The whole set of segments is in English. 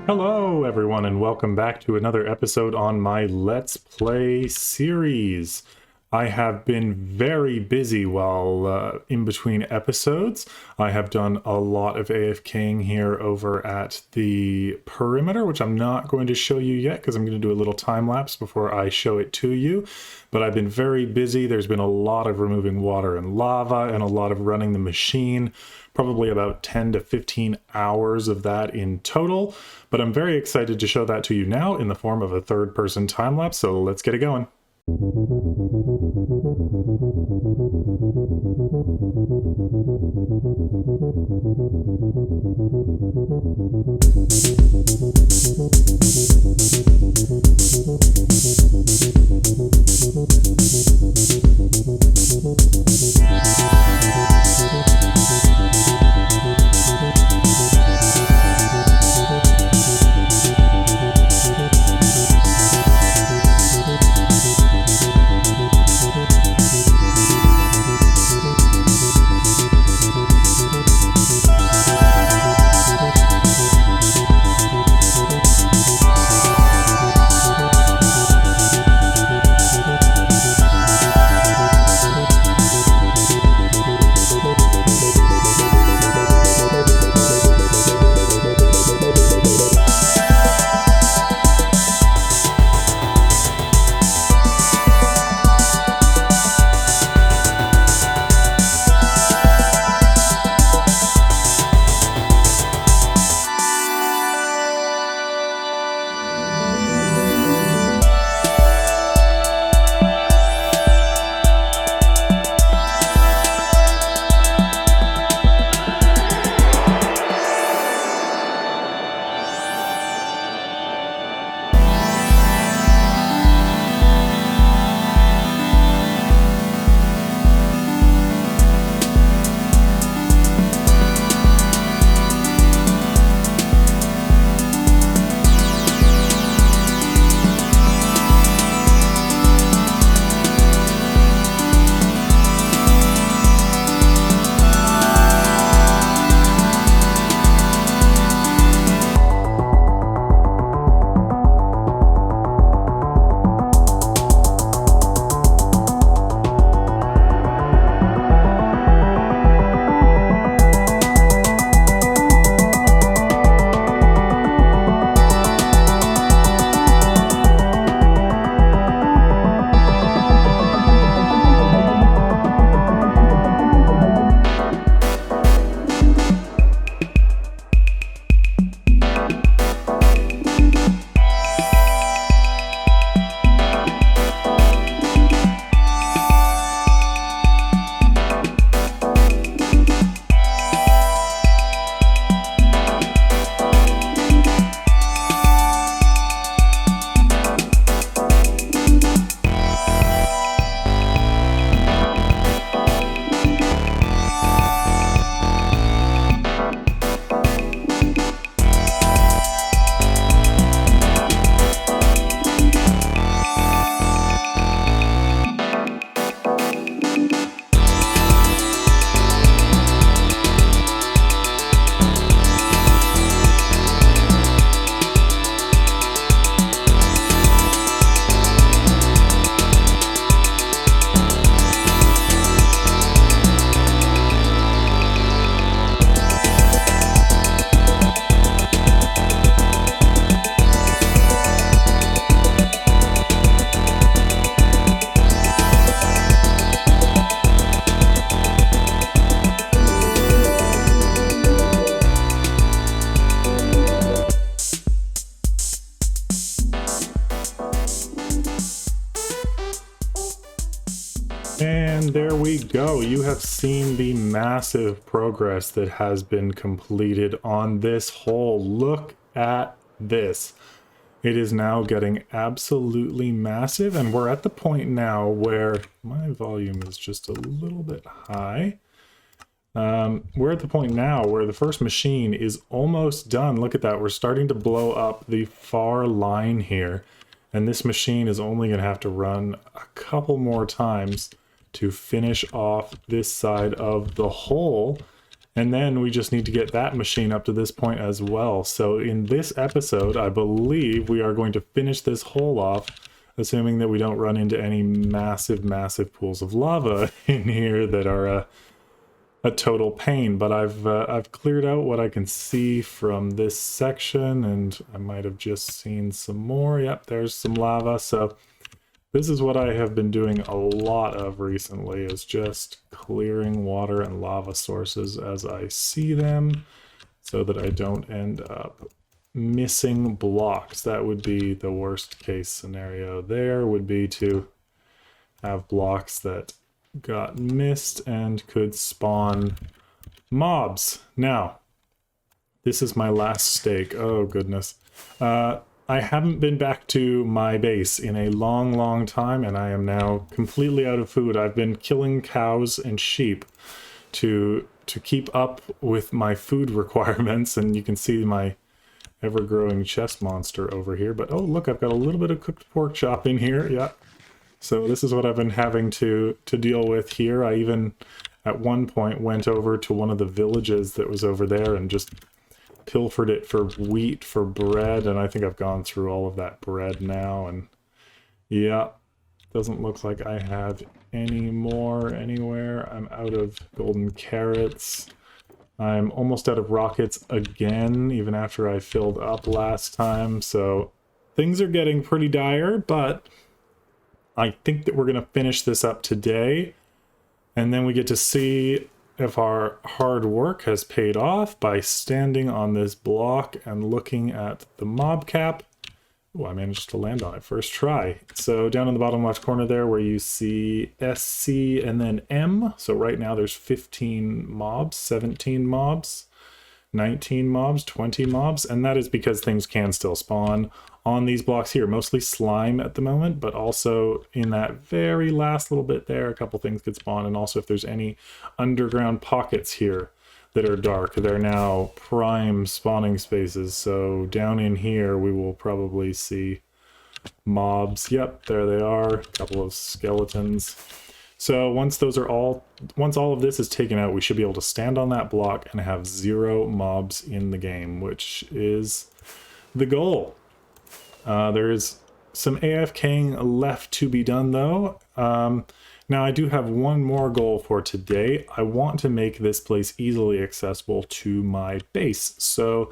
Hello everyone and welcome back to another episode on my Let's Play series. I have been very busy while in between episodes. I have done a lot of AFKing here over at the perimeter, which I'm not going to show you yet because I'm going to do a little time lapse before I show it to you. But I've been very busy. There's been a lot of removing water and lava and a lot of running the machine. Probably about 10 to 15 hours of that in total. But I'm very excited to show that to you now in the form of a third-person time lapse, so let's get it going. And there we go. You have seen the massive progress that has been completed on this hole. Look at this. It is now getting absolutely massive, and we're at the point now where my volume is just a little bit high. We're at the point now where the first machine is almost done. Look at that. We're starting to blow up the far line here, and this machine is only going to have to run a couple more times to finish off this side of the hole, And then we just need to get that machine up to this point as well. So in this episode, I believe we are going to finish this hole off, assuming that we don't run into any massive, massive pools of lava in here that are a total pain. But I've cleared out what I can see from this section, and I might have just seen some more. Yep, there's some lava. So this is what I have been doing a lot of recently, is just clearing water and lava sources as I see them, so that I don't end up missing blocks. That would be the worst case scenario there, would be to have blocks that got missed and could spawn mobs. Now, this is my last stake. Oh, goodness. I haven't been back to my base in a long, long time, and I am now completely out of food. I've been killing cows and sheep to keep up with my food requirements, and you can see my ever-growing chest monster over here. But, oh, look, I've got a little bit of cooked pork chop in here. Yeah. So this is what I've been having to deal with here. I even, at one point, went over to one of the villages that was over there and just pilfered it for wheat, for bread, and I think I've gone through all of that bread now, and yeah, doesn't look like I have any more anywhere. I'm out of golden carrots. I'm almost out of rockets again, even after I filled up last time, so things are getting pretty dire, but I think that we're going to finish this up today, and then we get to see if our hard work has paid off by standing on this block and looking at the mob cap. Oh, I managed to land on it first try. So down in the bottom left corner there where you see SC and then M. So right now there's 15 mobs, 17 mobs, 19 mobs, 20 mobs. And that is because things can still spawn on these blocks here. Mostly slime at the moment, but also in that very last little bit there, a couple things could spawn. And also if there's any underground pockets here that are dark, they're now prime spawning spaces. So down in here, we will probably see mobs. Yep, there they are, a couple of skeletons. So once all of this is taken out, we should be able to stand on that block and have 0 mobs in the game, which is the goal. There's some AFKing left to be done though. Now I do have one more goal for today. I want to make this place easily accessible to my base. So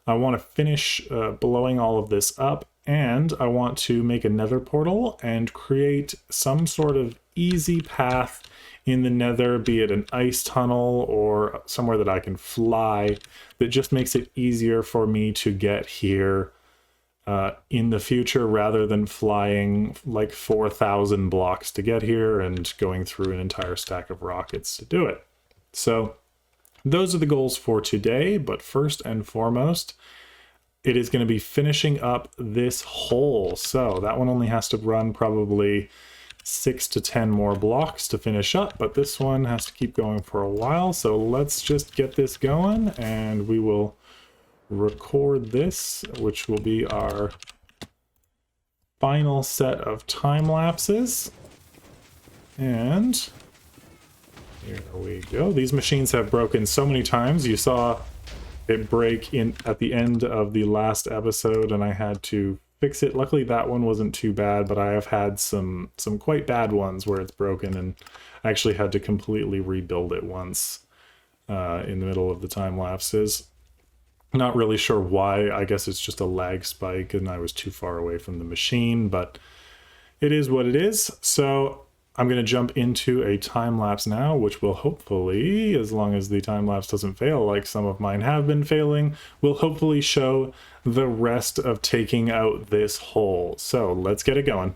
I want to finish blowing all of this up, and I want to make a nether portal and create some sort of easy path in the nether, be it an ice tunnel or somewhere that I can fly, that just makes it easier for me to get here in the future, rather than flying like 4,000 blocks to get here and going through an entire stack of rockets to do it. So those are the goals for today, but first and foremost, it is going to be finishing up this hole. So that one only has to run probably 6 to 10 more blocks to finish up, but this one has to keep going for a while. So let's just get this going, and we will record this, which will be our final set of time lapses. And here we go. These machines have broken so many times. You saw it break at the end of the last episode, and I had to fix it. Luckily that one wasn't too bad, but I have had some quite bad ones where it's broken, and I actually had to completely rebuild it once in the middle of the time lapses. Not really sure why. I guess it's just a lag spike and I was too far away from the machine, but it is what it is. So I'm going to jump into a time lapse now, which will hopefully, as long as the time lapse doesn't fail like some of mine have been failing, will hopefully show the rest of taking out this hole. So let's get it going.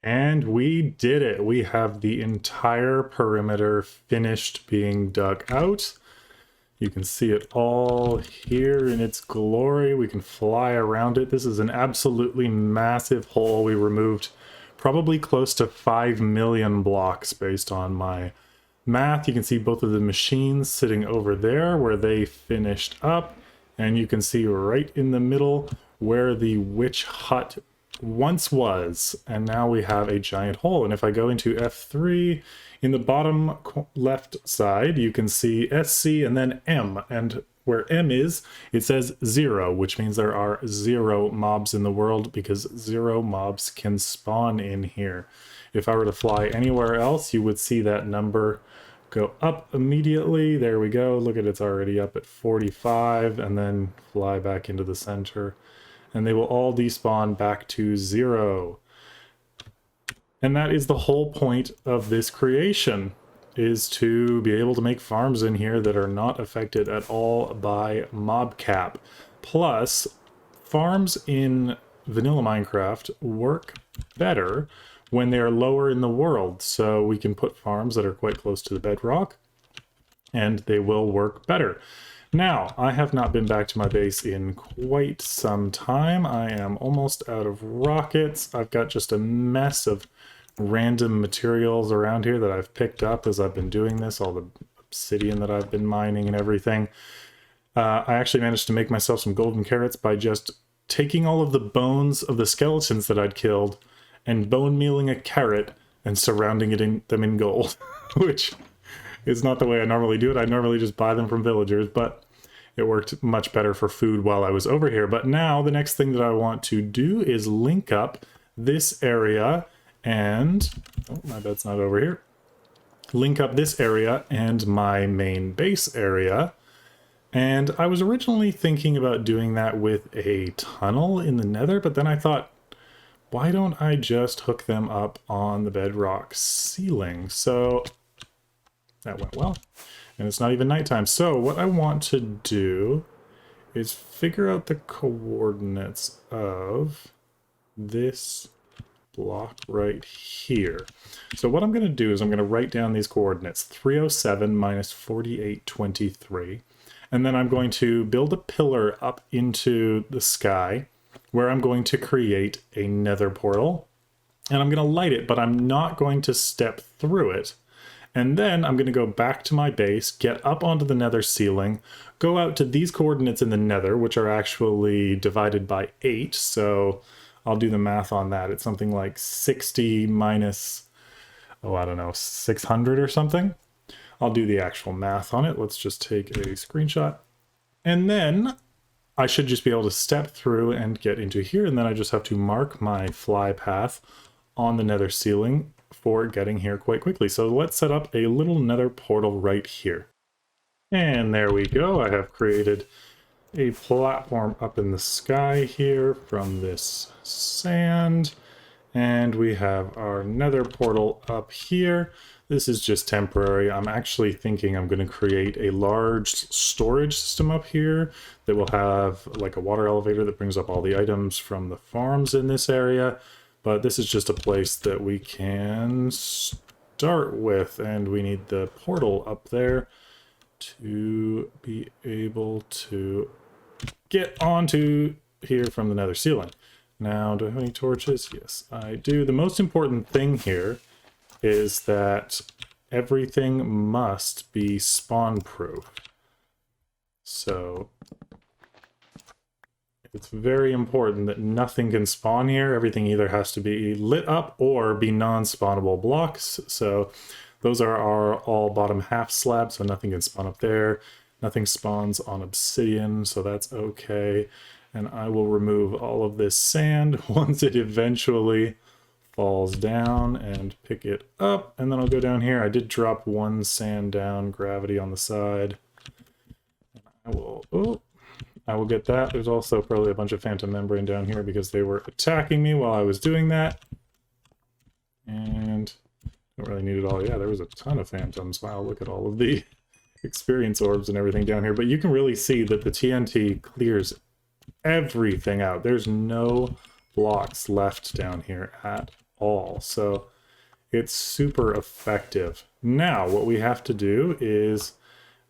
And we did it. We have the entire perimeter finished being dug out. You can see it all here in its glory. We can fly around it. This is an absolutely massive hole. We removed probably close to 5 million blocks based on my math. You can see both of the machines sitting over there where they finished up. And you can see right in the middle where the witch hut once was, and now we have a giant hole. And if I go into F3, in the bottom left side, you can see SC and then M, and where M is, it says 0, which means there are 0 mobs in the world, because 0 mobs can spawn in here. If I were to fly anywhere else, you would see that number go up immediately. There we go. Look at it's already up at 45, and then fly back into the center. And they will all despawn back to 0. And that is the whole point of this creation, is to be able to make farms in here that are not affected at all by mob cap. Plus, farms in vanilla Minecraft work better when they are lower in the world. So we can put farms that are quite close to the bedrock, and they will work better. Now, I have not been back to my base in quite some time. I am almost out of rockets. I've got just a mess of random materials around here that I've picked up as I've been doing this, all the obsidian that I've been mining and everything. I actually managed to make myself some golden carrots by just taking all of the bones of the skeletons that I'd killed and bone mealing a carrot and surrounding them in gold, which is not the way I normally do it. I normally just buy them from villagers, but it worked much better for food while I was over here. But now the next thing that I want to do is link up this area and... oh, my bed's not over here. Link up this area and my main base area. And I was originally thinking about doing that with a tunnel in the nether, but then I thought, why don't I just hook them up on the bedrock ceiling? So that went well. And it's not even nighttime. So what I want to do is figure out the coordinates of this block right here. So what I'm going to do is I'm going to write down these coordinates, 307 minus 4823. And then I'm going to build a pillar up into the sky where I'm going to create a nether portal. And I'm going to light it, but I'm not going to step through it. And then I'm going to go back to my base, get up onto the nether ceiling, go out to these coordinates in the nether, which are actually divided by 8. So I'll do the math on that. It's something like 60 minus, oh, I don't know, 600 or something. I'll do the actual math on it. Let's just take a screenshot. And then I should just be able to step through and get into here. And then I just have to mark my fly path on the nether ceiling for getting here quite quickly. So let's set up a little nether portal right here. And there we go. I have created a platform up in the sky here from this sand. And we have our nether portal up here. This is just temporary. I'm actually thinking I'm going to create a large storage system up here that will have like a water elevator that brings up all the items from the farms in this area. But this is just a place that we can start with, and we need the portal up there to be able to get onto here from the nether ceiling. Now, do I have any torches? Yes, I do. The most important thing here is that everything must be spawn proof. So it's very important that nothing can spawn here. Everything either has to be lit up or be non-spawnable blocks. So those are our all bottom half slabs, so nothing can spawn up there. Nothing spawns on obsidian, so that's okay. And I will remove all of this sand once it eventually falls down and pick it up. And then I'll go down here. I did drop one sand down, gravity on the side. I will get that. There's also probably a bunch of phantom membrane down here because they were attacking me while I was doing that. And don't really need it all. Yeah, there was a ton of phantoms. Wow, look at all of the experience orbs and everything down here. But you can really see that the TNT clears everything out. There's no blocks left down here at all. So it's super effective. Now, what we have to do is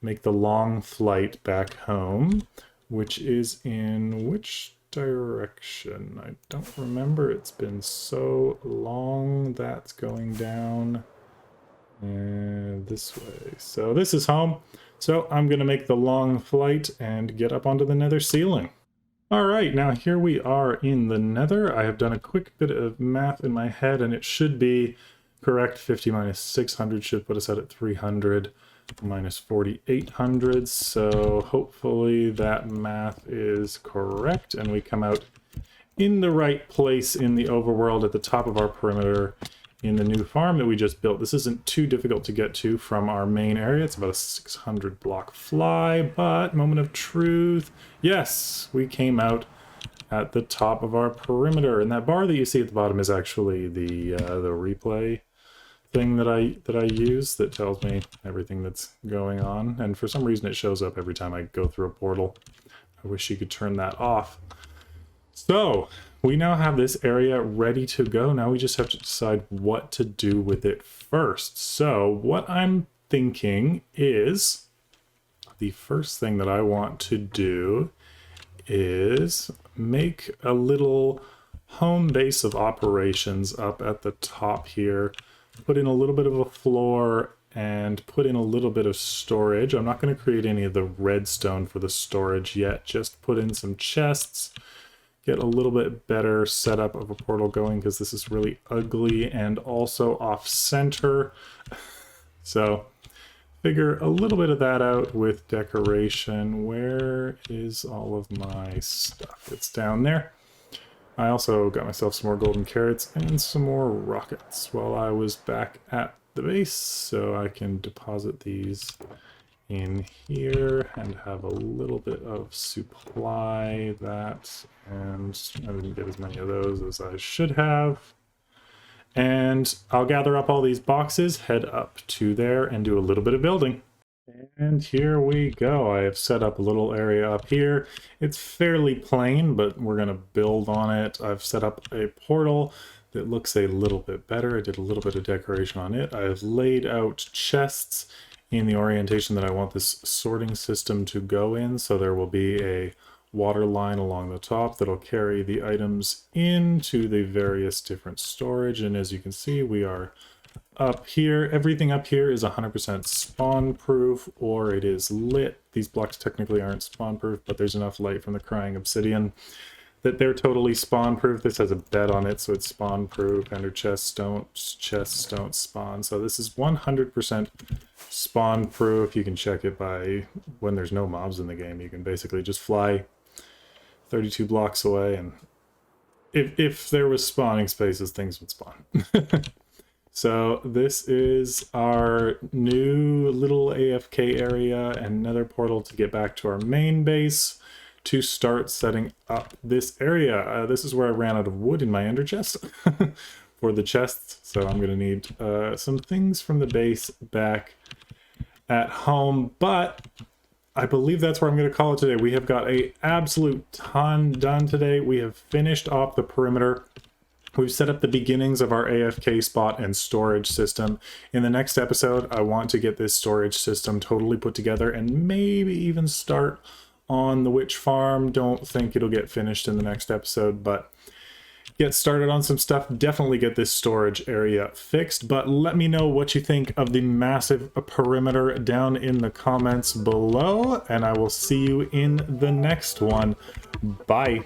make the long flight back home, which is in which direction? I don't remember. It's been so long. That's going down this way. So this is home. So I'm going to make the long flight and get up onto the nether ceiling. All right, now here we are in the nether. I have done a quick bit of math in my head, and it should be correct. 50 minus 600 should put us out at 300 minus 4,800. So hopefully that math is correct, and we come out in the right place in the overworld at the top of our perimeter in the new farm that we just built. This isn't too difficult to get to from our main area. It's about a 600 block fly, but moment of truth. Yes, we came out at the top of our perimeter, and that bar that you see at the bottom is actually the replay thing that I use that tells me everything that's going on, and for some reason it shows up every time I go through a portal. I wish you could turn that off. So we now have this area ready to go. Now we just have to decide what to do with it first. So what I'm thinking is the first thing that I want to do is make a little home base of operations up at the top here. Put in a little bit of a floor and put in a little bit of storage. I'm not going to create any of the redstone for the storage yet. Just put in some chests. Get a little bit better setup of a portal going because this is really ugly and also off center. So figure a little bit of that out with decoration. Where is all of my stuff? It's down there. I also got myself some more golden carrots and some more rockets while I was back at the base, so I can deposit these in here and have a little bit of supply. That, and I didn't get as many of those as I should have. And I'll gather up all these boxes, head up to there, and do a little bit of building. And here we go. I have set up a little area up here. It's fairly plain, but we're going to build on it. I've set up a portal that looks a little bit better. I did a little bit of decoration on it. I've laid out chests in the orientation that I want this sorting system to go in. So there will be a water line along the top that'll carry the items into the various different storage. And as you can see, we are up here. Everything up here is 100% spawn proof, or it is lit. These blocks technically aren't spawn proof, but there's enough light from the crying obsidian that they're totally spawn proof. This has a bed on it, so it's spawn proof. Ender chests don't spawn. So this is 100% spawn proof. You can check it by when there's no mobs in the game. You can basically just fly 32 blocks away, and if there was spawning spaces, things would spawn. So this is our new little AFK area and nether portal to get back to our main base to start setting up this area. This is where I ran out of wood in my ender chest for the chests. So I'm going to need some things from the base back at home, but I believe that's where I'm going to call it today. We have got an absolute ton done today. We have finished off the perimeter. We've set up the beginnings of our AFK spot and storage system. In the next episode, I want to get this storage system totally put together and maybe even start on the witch farm. Don't think it'll get finished in the next episode, but get started on some stuff. Definitely get this storage area fixed, but let me know what you think of the massive perimeter down in the comments below, and I will see you in the next one. Bye.